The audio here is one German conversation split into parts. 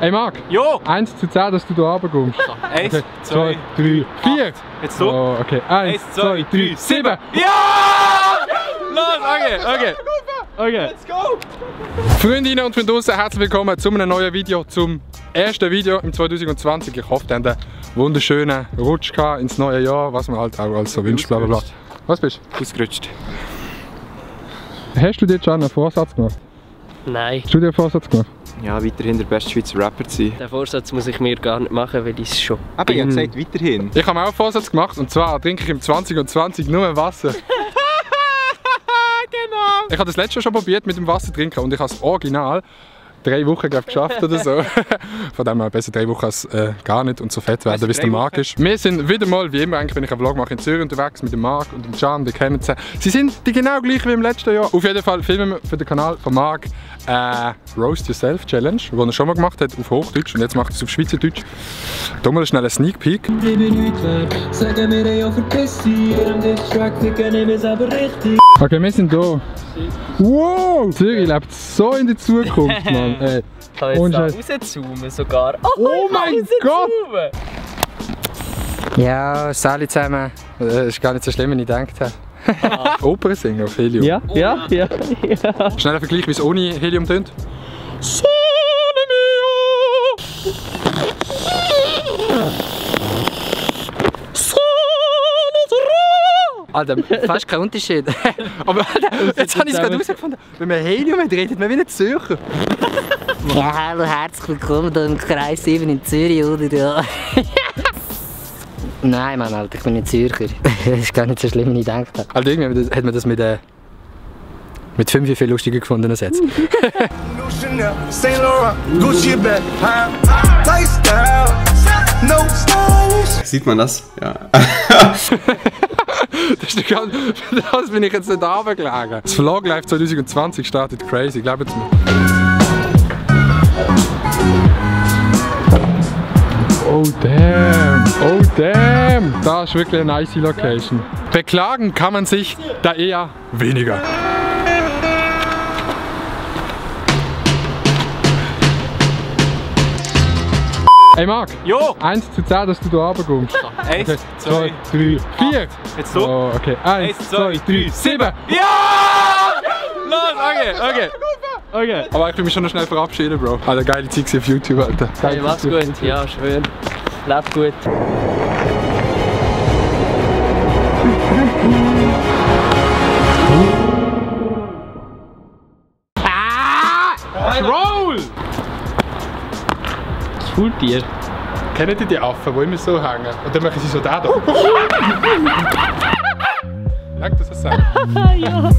Hey Marc! Jo! 1 zu 10, dass du hier runterkommst. 1, Okay, 2, 3, 4. Jetzt so? Oh, okay. 1, 2, 3, 7. Ja! Los, okay. Let's go! Freundinnen und Freunde draussen, herzlich willkommen zu einem neuen Video, zum ersten Video im 2020. Ich hoffe, ihr habt einen wunderschönen Rutsch ins neue Jahr, was man halt auch als so wünscht, bla bla bla. Was bist du? Ausgerutscht. Hast du dir schon einen Vorsatz gemacht? Nein. Hast du dir einen Vorsatz gemacht? Ja, weiterhin der beste Schweizer Rapper zu sein. Den Vorsatz muss ich mir gar nicht machen, weil ich es schon Aber ich habe gesagt, weiterhin. Ich habe mir auch einen Vorsatz gemacht, und zwar trinke ich im 2020 nur Wasser. Genau! Ich habe das letzte schon probiert mit dem Wasser trinken und ich habe es original 3 Wochen geschafft oder so. Von dem her besser 3 Wochen als gar nicht und so fett werden, wie es der Marc ist. Wir sind wieder mal, wie immer eigentlich, wenn ich einen Vlog mache, in Zürich unterwegs mit dem Marc und dem Can, wir kennen sie. Sie sind die genau gleich wie im letzten Jahr. Auf jeden Fall filmen wir für den Kanal von Marc Roast Yourself Challenge, die er schon mal gemacht hat auf Hochdeutsch und jetzt macht er es auf Schweizerdeutsch. Da mal schnell einen Sneak Peek. Okay, wir sind hier. Wow! Zürich lebt so in der Zukunft, Mann. Ey. Ich kann jetzt da rauszoomen sogar. Oh mein Gott! Ja, salut zusammen. Das ist gar nicht so schlimm, wie ich gedacht habe. Opern singen auf Helium. Ja. Schneller Vergleich, wie es ohne Helium tönt. Alter, fast kein Unterschied. Aber Alter, jetzt habe ich es gerade herausgefunden. Wenn man Helium hat, redet man wie ein Zürcher. Ja, hallo, herzlich willkommen hier im Kreis 7 in Zürich, oder? Ja. Nein, Mann, Alter, ich bin nicht Zürcher. Das ist gar nicht so schlimm, wie ich gedacht habe. Also irgendwie hat man das mit 5 viel lustiger gefunden als jetzt. Sieht man das? Ja. Das bin ich jetzt nicht runtergelegen. Das Vlog Live 2020 startet crazy, glaubt es mir. Oh damn! Das ist wirklich eine nice Location. Beklagen kann man sich da eher weniger. Hey Marc! Jo! 1 zu 10, dass du hier runterkommst. 1, 2, 3, 4. Jetzt so? Oh, okay. 1, 2, 3, 7. Ja! Los, okay. Aber ich will mich schon noch schnell verabschieden, Bro. Alter, geile Zeit auf YouTube, Alter. Hey, mach's gut. Ja, schön. Lebt gut. Roll! Das Schultier. Kennt ihr die Affen, die immer so hängen? Und dann machen sie so da. Merkt das so? Ja.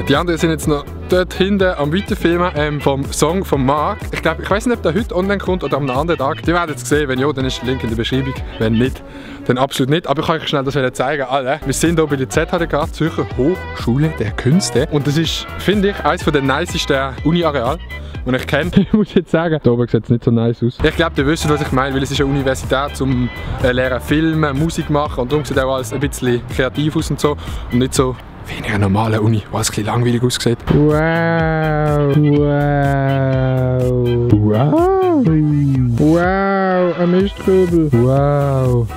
Die anderen sind jetzt noch dort hinten am Weiterfilmen vom Song von Marc. Ich weiß nicht, ob der heute online kommt oder am anderen Tag. Die werden es sehen, wenn ja, dann ist der Link in der Beschreibung. Wenn nicht, dann absolut nicht. Aber ich kann euch schnell das zeigen. Alle. Wir sind hier bei der ZHDK, Zürcher Hochschule der Künste. Und das ist, finde ich, eines der nicesten Uni-Areale, die ich kenne. Ich muss jetzt sagen, da oben sieht es nicht so nice aus. Ich glaube, ihr wisst, was ich meine, weil es ist eine Universität zum Lernen filmen, Musik machen und darum sieht auch alles ein bisschen kreativ aus und so. Und nicht so wie in einer normalen Uni, wo es ein bisschen langweilig aussieht. Wow! Wow! Ein Mistkübel! Wow!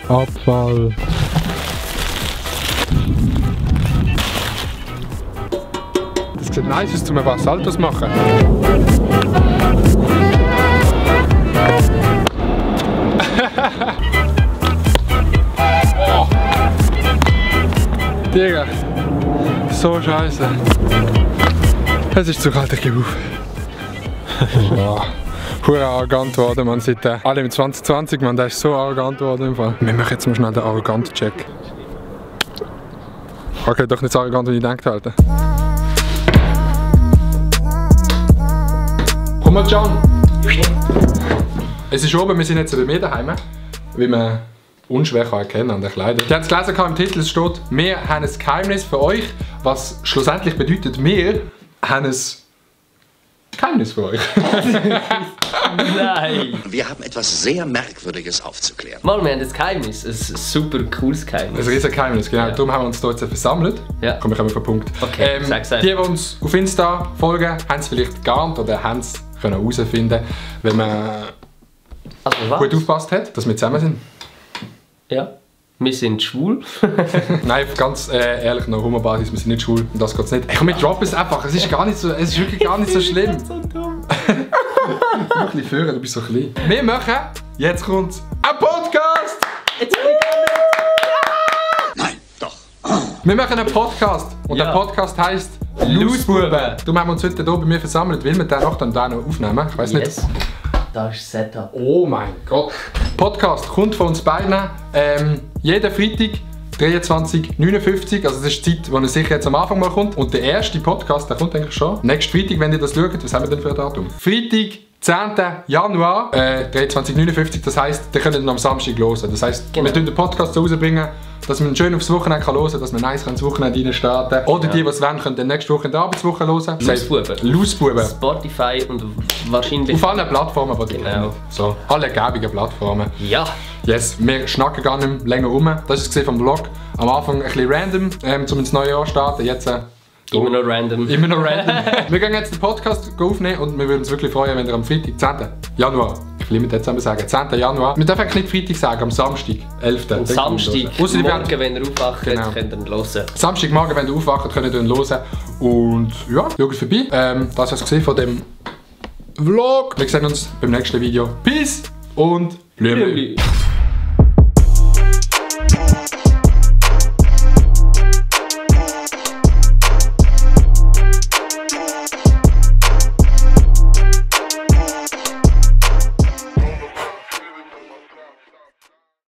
Abfall! Das sieht nice aus, um ein paar Saltos zu machen. Oh. Digga! So scheiße. Es ist zu kalt, ich gebe auf. Hure arrogant geworden, man. Seit alle im 2020, man, der ist so arrogant geworden im Fall. Wir machen jetzt mal schnell den arroganten Check. Okay, doch nicht so arrogant, wie ich gedacht habe. Komm mal, Can! Es ist oben, wir sind jetzt bei mir daheim. Wie man unschwer kann erkennen an den Kleidern. Die haben es gelesen im Titel, es steht, wir haben ein Geheimnis für euch, was schlussendlich bedeutet, wir haben ein Geheimnis für euch. Nein! Wir haben etwas sehr Merkwürdiges aufzuklären. Mal, wir haben das Geheimnis, ein super cooles Geheimnis. Ein riesen Geheimnis, genau. Ja. Darum haben wir uns hier jetzt versammelt. Ja. Kommen wir auf den Punkt. Okay, sag's einfach. Die uns auf Insta folgen, haben es vielleicht geahnt oder haben es herausfinden, wenn man Also was? gut aufgepasst hat, dass wir zusammen sind. Ja. Wir sind schwul. Nein, ganz ehrlich, noch Humorbasis, wir sind nicht schwul und das geht's nicht. Komm, wir droppen es einfach, es ist wirklich gar nicht so schlimm. so dumm. Noch ein bisschen führen, du bist so klein. Wir machen, jetzt kommt ein Podcast! Nein, doch. Wir machen einen Podcast und Ja. der Podcast heisst Lausbuben. Darum haben wir uns heute hier bei mir versammelt, weil wir den noch aufnehmen. Ich weiß nicht. Yes. Da ist das Setup. Oh mein Gott. Podcast kommt von uns beiden jeden Freitag 23:59, also das ist die Zeit, wo er sicher jetzt am Anfang mal kommt. Und der erste Podcast, der kommt eigentlich schon. Nächsten Freitag, wenn ihr das schaut, was haben wir denn für ein Datum? Freitag, 10. Januar, 23:59, das heisst, ihr könnt ihn am Samstag hören. Das heisst, Genau. wir tun den Podcast so rausbringen, dass man ihn schön aufs Wochenende hören kann, dass man nice ins Wochenende rein starten kann. Oder die es wollen, können dann nächste Woche in der Arbeitswoche hören. Lausbuben. Lausbuben. Spotify und wahrscheinlich... Auf allen Plattformen, die ihr Genau. kennt. So, alle gäbigen Plattformen. Ja. Yes, wir schnacken gar nicht mehr länger rum. Das ist es vom Vlog. Am Anfang ein bisschen random, um ins neue Jahr zu starten. Jetzt Immer noch random. immer noch random. Wir gehen jetzt den Podcast aufnehmen und wir würden uns wirklich freuen, wenn ihr am Freitag, 10. Januar, ich will mit jetzt zusammen sagen, 10. Januar, wir dürfen eigentlich nicht Freitag sagen, am Samstag, 11. Und Samstag, Ausser die morgen, wenn ihr aufwacht, Genau. könnt ihr ihn hören. Samstagmorgen, wenn ihr aufwacht, könnt ihr ihn hören. Und ja, schaut vorbei. Das war's gesehen von dem Vlog. Wir sehen uns beim nächsten Video. Peace und Blümchen. Blümli.